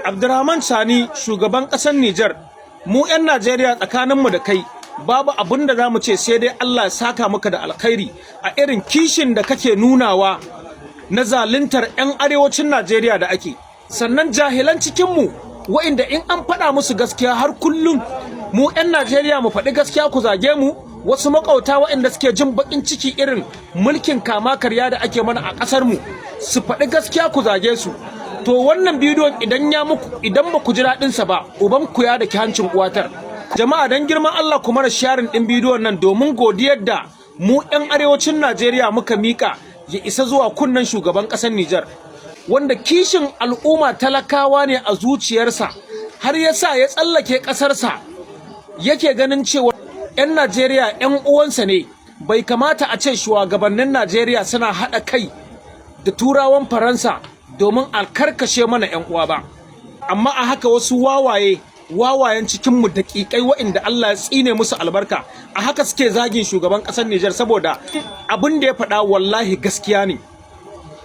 Abdurrahman Sani, shugaban ƙasar Nijar, mu 'yan Najeriya tsakaninmu da kai babu abin da za mu ce sai dai Allah ya saka maka da alkhairi a irin kishin da kake nunawa na zaluntar 'yan arewacin Najeriya da ake. Sannan jahilan cikinmu wa'inda in an faɗa musu gaskiya har kullum mu 'yan Najeriya mu faɗi gaskiya ku zage mu, wasu makauta wa'inda suke jin baƙin ciki irin mulkin kama karya da ake mana a ƙasarmu su faɗi gaskiya ku zage su. To wannan bidiyon idan ba ku ji daɗinsa ba, uban ku ya daki hancin uwatar. Jama'a dan girman Allah ku mara sharing ɗin bidiyon nan domin godiyar da mu 'yan arewacin Najeriya muka mika ya isa zuwa kunnen shugaban ƙasar Nijar, wanda kishin al'umma talakawa ne a zuciyarsa har ya sa ya tsallake ƙasarsa yake ganin cewa 'yan Najeriya 'yan uwansa ne. Bai kamata a ce shugabannin Najeriya suna haɗa kai da turawan Faransa domin a karkashe mana 'yan uwa ba. Amma a haka wasu wawayen cikinmu daƙiƙai waɗanda Allah ya tsine musu albarka a haka suke zagin shugaban ƙasar Nijar saboda abin da ya faɗa wallahi gaskiya ne.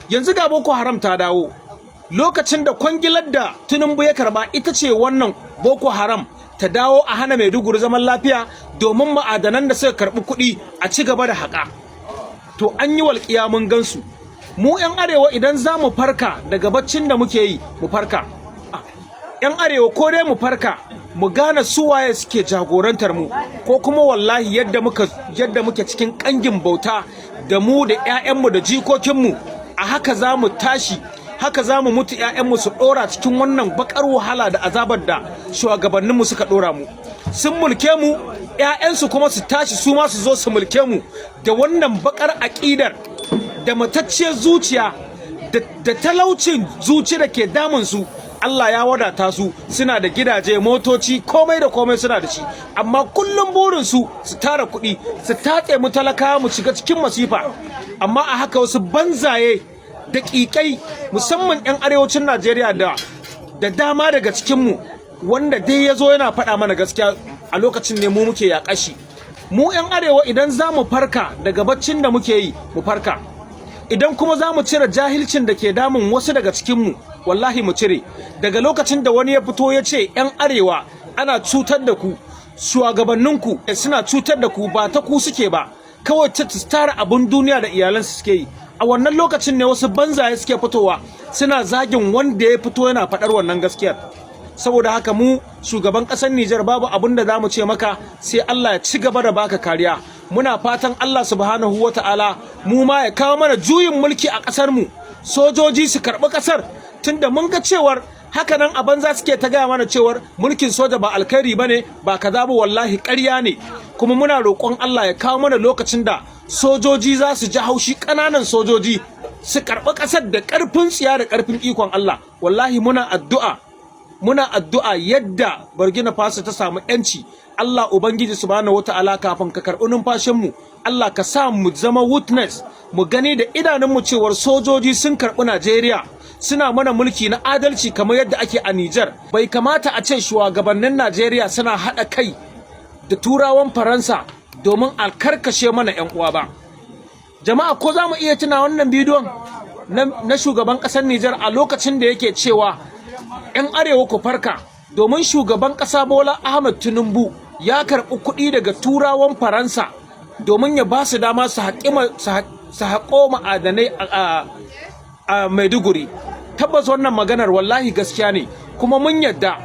Yanzu ga Boko Haram ta dawo, lokacin da kwangilar da Tinubu ya karba ita ce wannan Boko Haram ta dawo a hana Maiduguri zaman lafiya domin ma'adanan da suka karɓi kuɗi a ci gaba da haƙa. To an yi walƙiya mun gansu. Mu 'yan arewa idan za mu farka daga baccin da muke yi mu farka. 'Yan arewa ko dai mu farka mu gane suwaye suke jagorantar mu, ko kuma wallahi yadda muke cikin ƙangin bauta da mu da 'ya'yanmu da jikokinmu a haka za mu tashi, haka za mu mutu 'ya'yanmu su ɗora cikin wannan baƙar wahala da azabar da shugabanninmu suka ɗora mu. Sun mulke mu, 'ya'yansu kuma su tashi su ma su zo su mulke mu da wannan baƙar aƙidar da matacciyar zuciya da talaucin zuci da ke damun su. Allah ya wadata su, suna da gidaje, motoci, komai da komai suna da shi, amma kullum burin su tara kuɗi, su tatse mu talakawa mu shiga cikin masifa. Amma a haka wasu banzaye da ƙiƙai musamman 'yan arewacin Najeriya da dama daga cikinmu wanda dai ya zo yana faɗa mana gaskiya a lokacin ne mu muke yaƙa shi. Mu 'yan arewa idan za mu farka daga baccin da muke yi mu farka, idan kuma za mu cire jahilcin da ke damun wasu daga cikinmu wallahi mu cire. Daga lokacin da wani ya fito ya ce 'yan arewa ana cutar da ku, shugabanninku suna cutar da ku, ba ta ku suke ba, kawai ta tara abin duniya da iyalansu suke yi, a wannan lokacin ne wasu banzaye suke fitowa suna zagin wanda ya fito yana faɗar wannan gaskiyar. Saboda haka mu shugaban ƙasar Nijar babu abin da za mu ce maka sai Allah ya ci gaba da baka kariya. Muna fatan Allah subhanahu wata'ala mu ma ya kawo mana juyin mulki a ƙasar mu, sojoji su karɓi ƙasar, tunda mun ga cewar haka nan a banza suke ta gaya mana cewar mulkin soja ba alkhairi bane, ba kaza ba, wallahi ƙarya ne. Kuma muna roƙon Allah ya kawo mana lokacin da sojoji za su ji haushi, ƙananan sojoji su karɓi ƙasar da ƙarfin tsiya da ƙarfin ikon Allah. Wallahi muna addu'a yadda Burkina Faso ta samu yanci, Allah Ubangiji subhanahu wata'ala kafin ka karɓi numfashinmu Allah ka sa mu zama witness, mu gani da idanunmu cewar sojoji sun karɓi Najeriya suna mana mulki na adalci kamar yadda ake a Nijar. Bai kamata a ce shugabannin Najeriya suna haɗa kai da turawan Faransa domin a karkashe mana 'yan uwa ba. Jama'a ko za mu iya tuna wannan bidiyon na shugaban ƙasar Nijar a lokacin da yake cewa 'yan arewa ku farka, domin shugaban ƙasa Bola Ahmed Tinubu ya karɓi kuɗi daga turawan Faransa domin ya ba su dama su haƙo ma'adanai a Maiduguri. Tabbas wannan maganar wallahi gaskiya ne, kuma mun yadda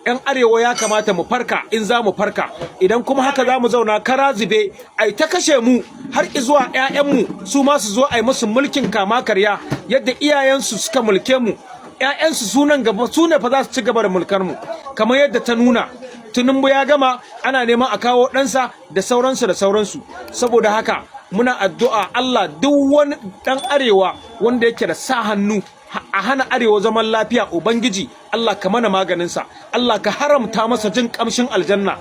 'yan arewa ya kamata mu farka in za mu farka. Idan kuma haka za mu zauna kara zube ai ta kashe mu har izuwa 'ya'yanmu su ma su zo ai musu mulkin kama karya yadda iyayensu suka mulke mu, 'ya'yansu sunan gaba su ne fa za su ci gaba da mulkar mu kamar yadda ta nuna. Tinubu ya gama, ana neman a kawo ɗansa da sauransu. Saboda haka muna addu'a Allah duk wani ɗan arewa wanda yake da sa hannu a hana arewa zaman lafiya, Ubangiji Allah ka mana maganinsa, Allah ka haramta masa jin ƙamshin aljanna.